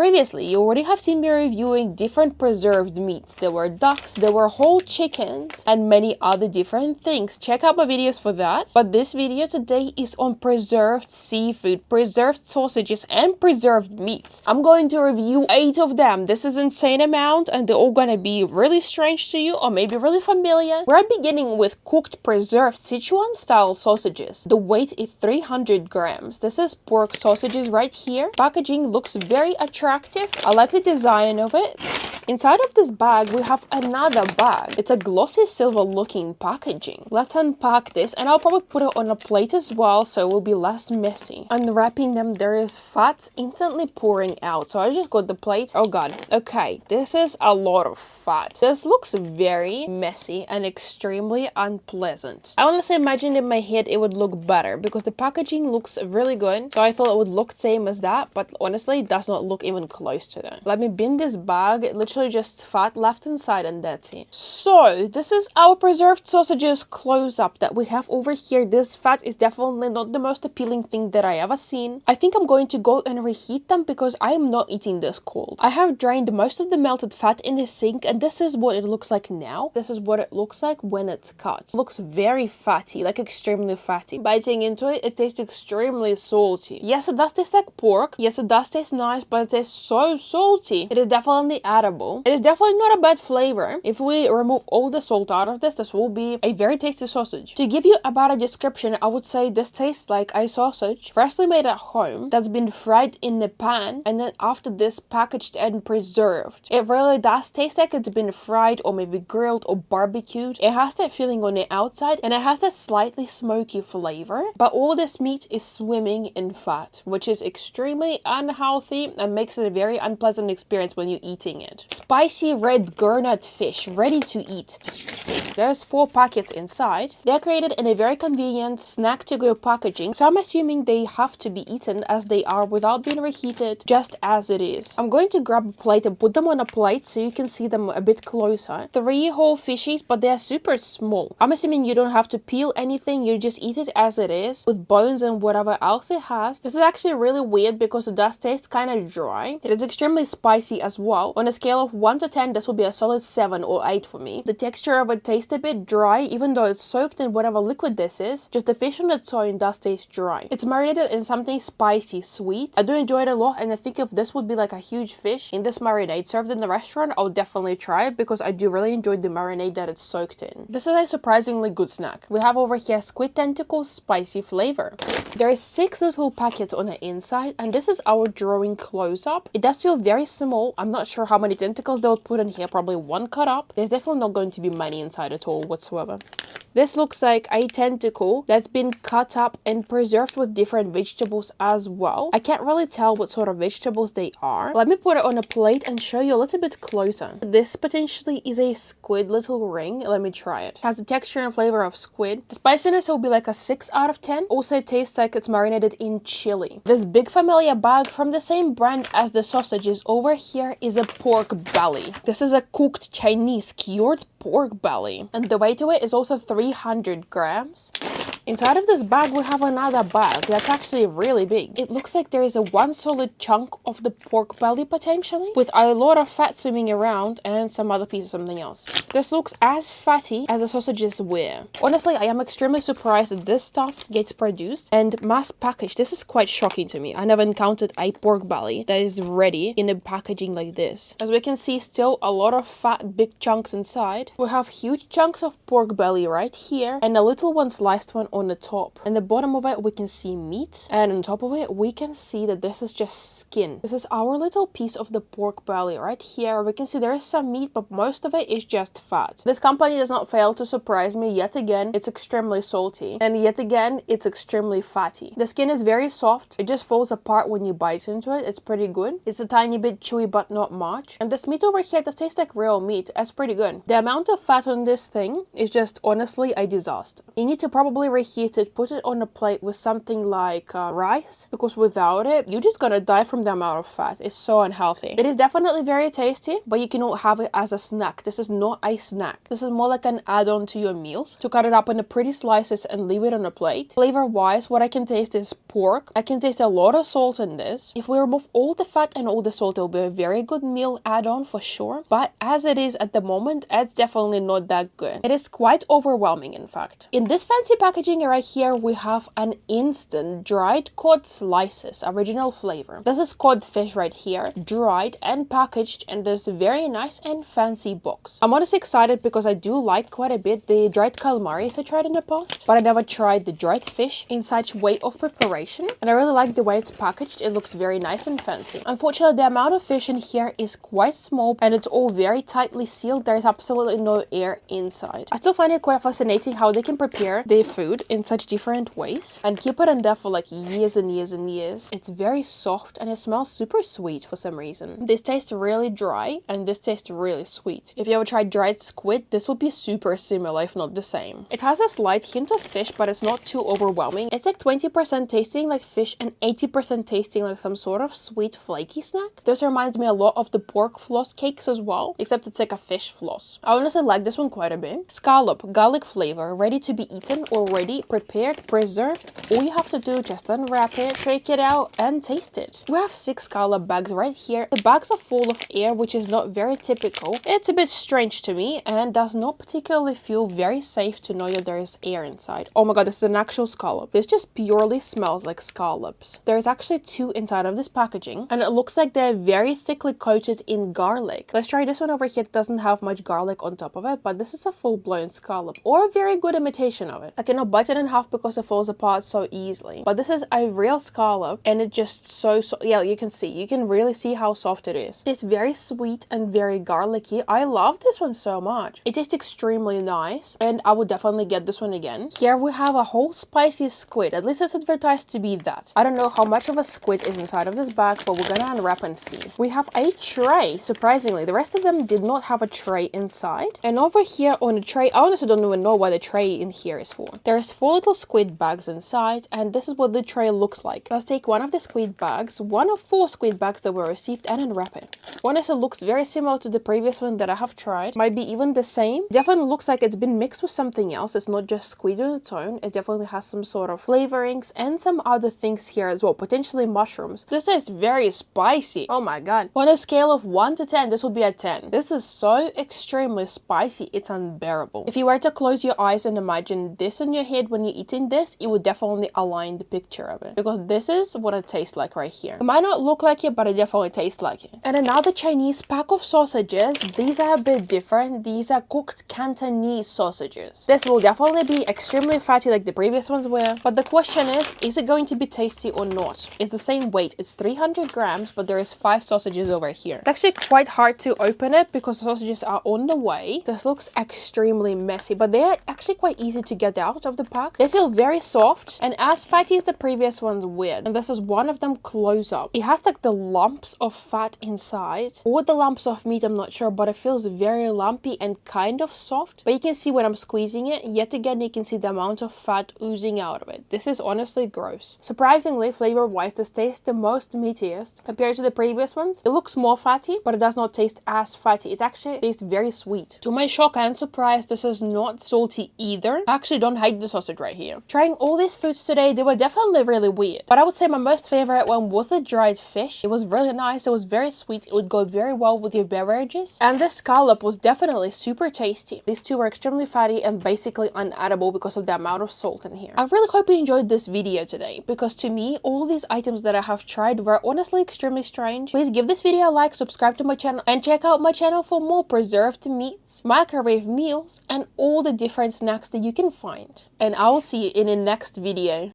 Previously, you already have seen me reviewing different preserved meats. There were ducks, there were whole chickens, and many other different things. Check out my videos for that. But this video today is on preserved seafood, preserved sausages, and preserved meats. I'm going to review 8 of them. This is an insane amount, and they're all gonna be really strange to you, or maybe really familiar. We're beginning with cooked preserved Sichuan style sausages. The weight is 300 grams. This is pork sausages right here. Packaging looks very attractive. I like the design of it. Inside of this bag, we have another bag. It's a glossy silver looking packaging. Let's unpack this, and I'll probably put it on a plate as well so it will be less messy. Unwrapping them, there is fat instantly pouring out. So I just got the plate. Oh god. Okay, this is a lot of fat. This looks very messy and extremely unpleasant. I honestly imagined in my head it would look better because the packaging looks really good. So I thought it would look same as that, but honestly it does not look even close to that. Let me bin this bag. It literally just fat left inside, and that's it. So this is our preserved sausages close up that we have over here. This fat is definitely not the most appealing thing that I ever seen. I think I'm going to go and reheat them because I am not eating this cold. I have drained most of the melted fat in the sink, and this is what it looks like now. This is what it looks like when it's cut. It looks very fatty, like extremely fatty. Biting into it, it tastes extremely salty. Yes, it does taste like pork. Yes, it does taste nice, but it tastes so salty. It is definitely edible. It is definitely not a bad flavor. If we remove all the salt out of this, this will be a very tasty sausage. To give you a better description, I would say this tastes like a sausage freshly made at home that's been fried in the pan and then after this packaged and preserved. It really does taste like it's been fried or maybe grilled or barbecued. It has that feeling on the outside and it has that slightly smoky flavor, but all this meat is swimming in fat, which is extremely unhealthy and makes it a very unpleasant experience when you're eating it. Spicy red gurnard fish, ready to eat. There's 4 packets inside. They're created in a very convenient snack-to-go packaging, so I'm assuming they have to be eaten as they are without being reheated, just as it is. I'm going to grab a plate and put them on a plate so you can see them a bit closer. 3 whole fishies, but they're super small. I'm assuming you don't have to peel anything, you just eat it as it is, with bones and whatever else it has. This is actually really weird because it does taste kind of dry. It is extremely spicy as well. On a scale of 1 to 10, this will be a solid 7 or 8 for me. The texture of it tastes a bit dry, even though it's soaked in whatever liquid this is. Just the fish on its own does taste dry. It's marinated in something spicy, sweet. I do enjoy it a lot, and I think if this would be like a huge fish in this marinade served in the restaurant, I would definitely try it because I do really enjoy the marinade that it's soaked in. This is a surprisingly good snack. We have over here squid tentacles, spicy flavor. There is 6 little packets on the inside, and this is our drawing close-up. It does feel very small. I'm not sure how many tentacles they would put in here, probably 1 cut up. There's definitely not going to be many inside at all whatsoever. This looks like a tentacle that's been cut up and preserved with different vegetables as well. I can't really tell what sort of vegetables they are. Let me put it on a plate and show you a little bit closer. This potentially is a squid little ring. Let me try it. It has the texture and flavor of squid. The spiciness will be like a 6 out of 10. Also, it tastes like it's marinated in chili. This big familiar bag from the same brand as the sausages over here is a pork belly. This is a cooked Chinese cured pork belly, and the weight of it is also 300 grams. Inside of this bag, we have another bag that's actually really big. It looks like there is a 1 solid chunk of the pork belly potentially, with a lot of fat swimming around and some other piece of something else. This looks as fatty as the sausages were. Honestly, I am extremely surprised that this stuff gets produced and mass packaged. This is quite shocking to me. I never encountered a pork belly that is ready in a packaging like this. As we can see, still a lot of fat, big chunks inside. We have huge chunks of pork belly right here and a little one sliced one on the top. And the bottom of it we can see meat, and on top of it we can see that this is just skin. This is our little piece of the pork belly right here. We can see there is some meat, but most of it is just fat. This company does not fail to surprise me. Yet again, it's extremely salty, and yet again it's extremely fatty. The skin is very soft. It just falls apart when you bite into it. It's pretty good. It's a tiny bit chewy, but not much. And this meat over here does taste like real meat. It's pretty good. The amount of fat on this thing is just honestly a disaster. You need to probably reheat heat it, put it on a plate with something like rice, because without it, you're just gonna die from the amount of fat. It's so unhealthy. It is definitely very tasty, but you cannot have it as a snack. This is not a snack. This is more like an add-on to your meals. To cut it up into pretty slices and leave it on a plate. Flavor-wise, what I can taste is pork. I can taste a lot of salt in this. If we remove all the fat and all the salt, it will be a very good meal add-on for sure. But as it is at the moment, it's definitely not that good. It is quite overwhelming, in fact. In this fancy packaging right here, we have an instant dried cod slices, original flavor. This is cod fish right here, dried and packaged in this very nice and fancy box. I'm honestly excited because I do like quite a bit the dried calamaris I tried in the past, but I never tried the dried fish in such way of preparation, and I really like the way it's packaged. It looks very nice and fancy. Unfortunately, the amount of fish in here is quite small and it's all very tightly sealed. There is absolutely no air inside. I still find it quite fascinating how they can prepare their food in such different ways and keep it in there for like years and years and years. It's very soft and it smells super sweet for some reason. This tastes really dry and this tastes really sweet. If you ever tried dried squid, this would be super similar if not the same. It has a slight hint of fish, but it's not too overwhelming. It's like 20% tasting like fish and 80% tasting like some sort of sweet flaky snack. This reminds me a lot of the pork floss cakes as well, except it's like a fish floss. I honestly like this one quite a bit. Scallop, garlic flavor, ready to be eaten, already prepared, preserved. All you have to do, just unwrap it, shake it out and taste it. We have 6 scallop bags right here. The bags are full of air, which is not very typical. It's a bit strange to me and does not particularly feel very safe to know that there is air inside. Oh my god, this is an actual scallop. This just purely smells like scallops. There is actually 2 inside of this packaging and it looks like they're very thickly coated in garlic. Let's try this one over here. It doesn't have much garlic on top of it, but this is a full-blown scallop or a very good imitation of it. I cannot bite it in half because it falls apart so easily, but this is a real scallop and it just so yeah, you can really see how soft it is. It's very sweet and very garlicky. I love this one so much. It tastes extremely nice and I would definitely get this one again. Here we have a whole spicy squid. At least it's advertised to be that. I don't know how much of a squid is inside of this bag, but we're gonna unwrap and see. We have a tray. Surprisingly, the rest of them did not have a tray inside. And over here on the tray, I honestly don't even know what the tray in here is for. There's 4 little squid bags inside and this is what the tray looks like. Let's take one of the squid bags, one of 4 squid bags that were received, and unwrap it. Honestly, it looks very similar to the previous one that I have tried. Might be even the same. Definitely looks like it's been mixed with something else. It's not just squid on its own. It definitely has some sort of flavorings and some other things here as well, potentially mushrooms. This is very spicy. Oh my god. On a scale of 1 to 10, this would be a 10. This is so extremely spicy, it's unbearable. If you were to close your eyes and imagine this in your head when you're eating this, it would definitely align the picture of it, because this is what it tastes like right here. It might not look like it, but it definitely tastes like it. And another Chinese pack of sausages. These are a bit different. These are cooked Cantonese sausages. This will definitely be extremely fatty like the previous ones were, but the question is it going to be tasty or not? It's the same weight. It's 300 grams, but there is 5 sausages over here. It's actually quite hard to open it because sausages are on the way. This looks extremely messy, but they are actually quite easy to get out of the pack. They feel very soft and as fatty as the previous ones were. And this is one of them close up. It has like the lumps of fat inside, or the lumps of meat, I'm not sure, but it feels very lumpy and kind of soft. But you can see when I'm squeezing it, yet again, you can see the amount of fat oozing out of it. This is honestly gross. Surprisingly, flavor-wise, this tastes the most meatiest compared to the previous ones. It looks more fatty, but it does not taste as fatty. It actually tastes very sweet. To my shock and surprise, this is not salty either. I actually don't hate the sausage right here. Trying all these foods today, they were definitely really weird, but I would say my most favorite one was the dried fish. It was really nice. It was very sweet. It would go very well with your beverages. And the scallop was definitely super tasty. These 2 were extremely fatty and basically unedible because of the amount of salt in here. I really hope you enjoyed this video today, because to me, all these items that I have tried were honestly extremely strange. Please give this video a like, subscribe to my channel, and check out my channel for more preserved meats, microwave meals, and all the different snacks that you can find. And I will see you in the next video.